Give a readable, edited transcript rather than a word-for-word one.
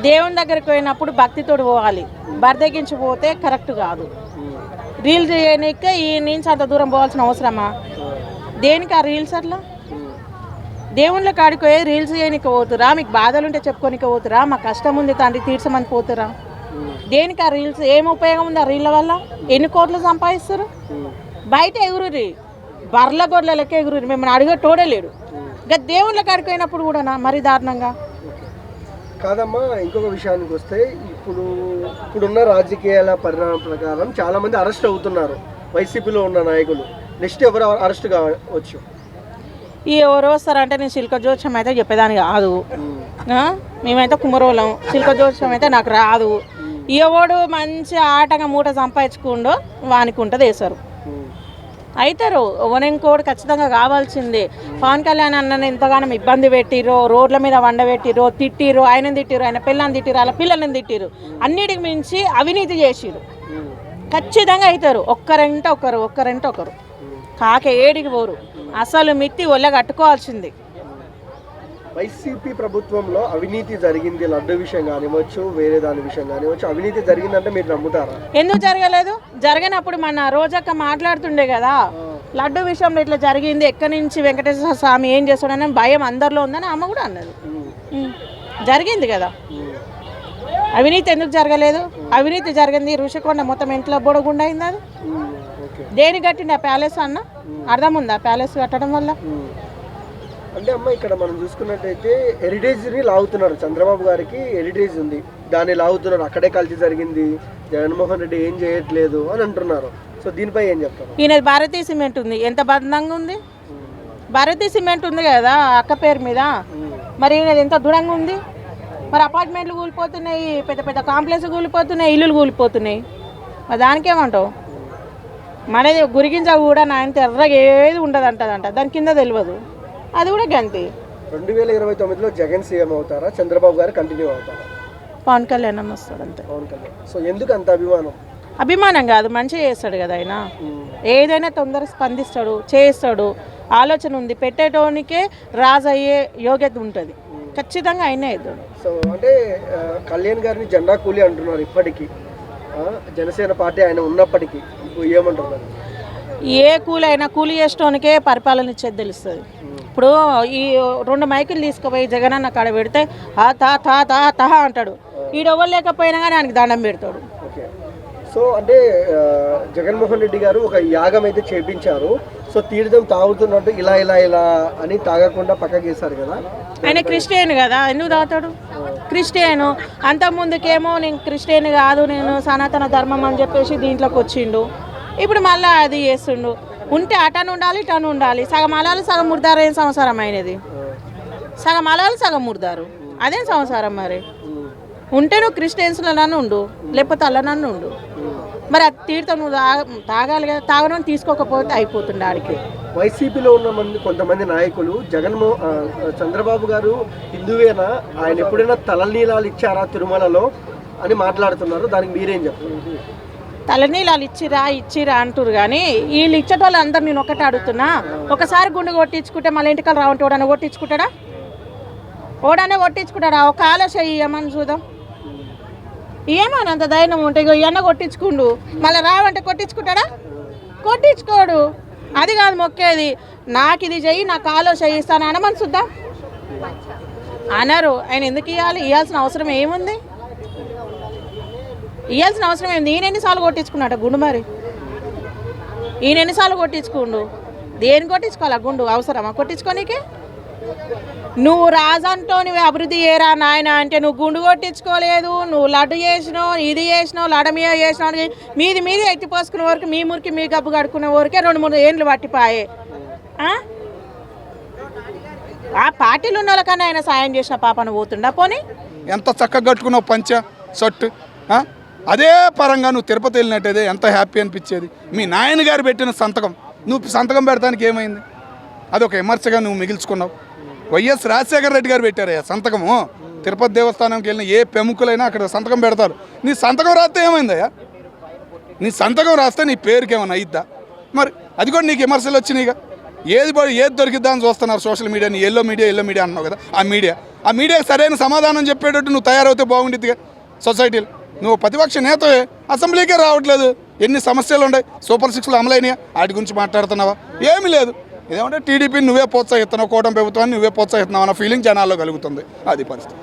దేవుని దగ్గరికి పోయినప్పుడు భక్తితోడు పోవాలి. బర్దగించిపోతే కరెక్ట్ కాదు. రీల్స్ చేయడానికి ఈ నుంచి అంత దూరం పోవాల్సిన అవసరమా? దేనికి ఆ రీల్స్ అట్లా? దేవుళ్ళ కాడికి పోయి రీల్స్ చేయడానికి పోతురా? మీకు బాధలుంటే చెప్పుకోనికి పోతురా? మా కష్టం ఉంది తండ్రి తీర్చమని పోతురా? దేనికి ఆ రీల్స్? ఏం ఉపయోగం ఉంది ఆ రీళ్ళ వల్ల? ఎన్ని కోట్లు సంపాదిస్తారు? బయట ఎగురురి, బర్ల గొడ్ల లెక్క ఎగురురి, మిమ్మల్ని అడిగే తోడలేడు. ఇంకా దేవుళ్ళ కాడికి పోయినప్పుడు కూడా మరి దారుణంగా కాదమ్మా. ఇంకొక విషయానికి వస్తే ఇప్పుడున్న రాజకీయాల పరిణామం ప్రకారం చాలా మంది అరెస్ట్ అవుతున్నారు వైసీపీలో ఉన్న నాయకులు. నెక్స్ట్ ఎవరు అరెస్ట్ కావచ్చు? ఈ ఎవరు వస్తారంటే నేను శిల్క జోత్స్యం అయితే చెప్పేదాన్ని కాదు. మేమైతే కుమరోళం, శిల్క జోత్స్యం అయితే నాకు రాదు. ఎవడు మంచి ఆటగా మూట సంపాదించుకుండో వానికి ఉంటుంది వేశారు అవుతారు. ఇంకోటి ఖచ్చితంగా కావాల్సిందే. పవన్ కళ్యాణ్ అన్నని ఎంతగానో ఇబ్బంది పెట్టిరో, రోడ్ల మీద వండబెట్టిరో, తిట్టిరు, ఆయన తిట్టిరు, ఆయన పిల్లని తిట్టిరు, అలా పిల్లల్ని తిట్టిరు. అన్నిటికి మించి అవినీతి చేసిరు. ఖచ్చితంగా అవుతారు. ఒక్కరంటే ఒకరు కాక ఏడికి పోరు. అసలు మిత్తి ఒళ్ళ కట్టుకోవాల్సింది. వైసీపీ ప్రభుత్వంలో అవినీతి జరిగింది, లడ్డు విషయం కానివచ్చు, వేరే దాని విషయం కానివచ్చు, అవినీతి జరిగిందంటే మీరు నమ్ముతారా? ఎందుకు జరగలేదు? జరగనప్పుడు మన రోజక్క మాట్లాడుతుండే కదా, లడ్డు విషయంలో ఇట్లా జరిగింది, ఎక్కడి నుంచి వెంకటేశ్వర స్వామి ఏం చేస్తాడని భయం అందరిలో ఉందని అమ్మ కూడా అన్నది. జరిగింది కదా. అవినీతి ఎందుకు జరగలేదు? అవినీతి జరిగింది. ఋషికొండ మొత్తం ఇంట్లో బొడగుండా అయింది. అది దేని కట్టింది? ఆ ప్యాలెస్ అన్న అర్థం ఉందా? ప్యాలెస్ కట్టడం వల్ల అంటే అమ్మ ఇక్కడ మనం చూసుకున్నట్టయితే హెరిటేజ్ని లాగుతున్నారు. చంద్రబాబు గారికి హెరిటేజ్ ఉంది, దాన్ని లాగుతున్నారు. అక్కడే కలిసి జరిగింది, జగన్మోహన్ రెడ్డి ఏం చేయట్లేదు అని అంటున్నారు. సో దీనిపై ఏం చెప్తారు? ఈయన భారతీయ సిమెంట్ ఉంది, ఎంత బంధంగా ఉంది. భారతీయ సిమెంట్ ఉంది కదా అక్క పేరు మీద, మరి ఈయనది ఎంత దృఢంగా ఉంది. మరి అపార్ట్మెంట్లు కూలిపోతున్నాయి, పెద్ద పెద్ద కాంప్లెక్స్ కూలిపోతున్నాయి, ఇల్లులు కూలిపోతున్నాయి. మరి దానికేమంటావు? మనది గురిగింజ కూడా నాయన ఎర్రగా ఏది ఉండదు అంటదంట, దాని కింద తెలియదు. అది కూడా గంతి. 2029లో జగన్ సీఎం అవుతారా, చంద్రబాబు గారు కంటిన్యూ అవుతారా? పవన్ కళ్యాణ్ వస్తాడు అంతే. పవన్ కళ్యాణ్. సో ఎందుకు అంత అభిమానం? అభిమానం కాదు, మంచిగా చేస్తాడు కదా ఆయన. ఏదైనా తొందరగా స్పందిస్తాడు, చేస్తాడు. ఆలోచన ఉంది, పెట్టేటోనికే రాజు అయ్యే యోగ్యత ఉంటుంది. ఖచ్చితంగా ఆయనే అవుతాడు. సో అంటే కళ్యాణ్ గారిని జెండా కూలి అంటున్నారు ఇప్పటికీ, జనసేన పార్టీ ఆయన ఉన్నప్పటికీ. ఏమంటున్నారు? ఏ కూలి అయినా కూలి చేసేటోనికే పరిపాలన ఇచ్చేది తెలుస్తుంది. ఇప్పుడు ఈ 2 మైకులు తీసుకుపోయి జగనన్న కాడ పెడితే తా అంటాడు. ఈడెవ్వరు లేకపోయినా కానీ ఆయనకి దండం పెడతాడు. ఓకే. సో అంటే జగన్మోహన్ రెడ్డి గారు ఒక యాగం అయితే చేపించారు. సో తీర్థం తాగుతున్నట్టు ఇలా అని తాగకుండా పక్కకి వేశారు కదా. ఆయన క్రిస్టియన్ కదా, ఎందుకు తాగుతాడు? క్రిస్టియను. అంతకుముందుకేమో నేను క్రిస్టియన్ కాదు, నేను సనాతన ధర్మం అని చెప్పేసి దీంట్లోకి వచ్చిండు. ఇప్పుడు మళ్ళీ అది చేస్తుండు. ఉంటే అటను ఉండాలి, ఇటను ఉండాలి. సగం అలాలు సగం ముర్దారు. ఏం సంసారం అయినది? సగం అలాలు సగం ముర్దారు, అదేం సంసారం? మరి ఉంటే నువ్వు క్రిస్టియన్స్లో నన్ను ఉండు, లేకపోతే అలా నన్ను ఉండు. మరి అది తీర్థం నువ్వు తాగాలి కదా, తాగడం తీసుకోకపోతే అయిపోతుండే ఆడికి. వైసీపీలో ఉన్న కొంతమంది నాయకులు చంద్రబాబు గారు హిందువేనా, ఆయన ఎప్పుడైనా తలనీలాలు ఇచ్చారా తిరుమలలో అని మాట్లాడుతున్నారు. దానికి మీరేం చెప్తారు? తలనీళ్ళు ఇచ్చిరా అంటారు కానీ వీళ్ళు ఇచ్చేటోళ్ళు అందరు నేను ఒకటే అడుగుతున్నా. ఒకసారి గుండె కొట్టించుకుంటే మళ్ళీ ఇంటికలు రావంటే ఓడనే కొట్టించుకుంటాడా? ఒక ఆలోచన ఇవ్వమని చూద్దాం. ఏమని అంత ధైర్యం ఉంటే ఇవన్న కొట్టించుకుండు, మళ్ళీ రావంటే కొట్టించుకుంటాడా? కొట్టించుకోడు. అది కాదు మొక్కేది. నాకు ఇది చెయ్యి, నాకు ఆలోచన ఇస్తాను అనమని చూద్దాం. అనరు. ఆయన ఎందుకు ఇవ్వాల్సిన అవసరం ఏముంది? ఇవ్వాల్సిన అవసరం ఏంది? ఈయన ఎన్నిసార్లు కొట్టించుకున్నాట గుండు? మరి ఈయన ఎన్నిసార్లు కొట్టించుకుండు? దేని కొట్టించుకోవాలా గుండు? అవసరమా కొట్టించుకోనీకి? నువ్వు రాజంటో నువ్వు అభివృద్ధి చేయరా నాయన అంటే నువ్వు గుండు కొట్టించుకోలేదు, నువ్వు లడ్డు చేసినావు, ఇది చేసినావు, లడమియా చేసినావు. మీది ఎత్తిపోసుకునే వరకు మీ మురికి మీ గబ్బు కడుక్కునే వరకే 2-3 ఏండ్లు పట్టిపాయే. ఆ పార్టీలు ఉన్న వాళ్ళకన్నా ఆయన సాయం చేసిన పాపను పోతుండా? పోనీ ఎంత చక్కగా కట్టుకున్నావు పంచ షర్టు. అదే పరంగా నువ్వు తిరుపతి వెళ్ళినట్టయితే ఎంత హ్యాపీ అనిపించేది. మీ నాయనగారు పెట్టిన సంతకం నువ్వు సంతకం పెడతానికి ఏమైంది? అదొక విమర్శగా నువ్వు మిగిల్చుకున్నావు. వైఎస్ రాజశేఖర రెడ్డి గారు పెట్టారయ్యా సంతకము. తిరుపతి దేవస్థానంకి వెళ్ళిన ఏ ప్రముఖులైనా అక్కడ సంతకం పెడతారు. నీ సంతకం రాస్తే ఏమైందయ్యా? నీ సంతకం రాస్తే నీ పేరుకి ఏమైనా అయిద్దా? మరి అది కూడా నీకు విమర్శలు వచ్చినాయిగా. ఏది దొరికిద్దా అని చూస్తున్నారు సోషల్ మీడియాని. ఎల్లో మీడియా అన్నావు కదా, ఆ ఆ మీడియాకి సరైన సమాధానం చెప్పేటట్టు నువ్వు తయారవుతే బాగుండిద్దిగా సొసైటీలో. నువ్వు ప్రతిపక్ష నేతవే, అసెంబ్లీకే రావట్లేదు. ఎన్ని సమస్యలు ఉన్నాయి, సూపర్ 6లు అమలైనయా, వాటి గురించి మాట్లాడుతున్నావా? ఏమీ లేదు. ఇదేమంటే టీడీపీని నువ్వే ప్రోత్సహిస్తున్నావు, కూటమి ప్రభుత్వాన్ని నువ్వే ప్రోత్సహిస్తున్నావు అన్న ఫీలింగ్ జనాల్లో కలుగుతుంది. అది పరిస్థితి.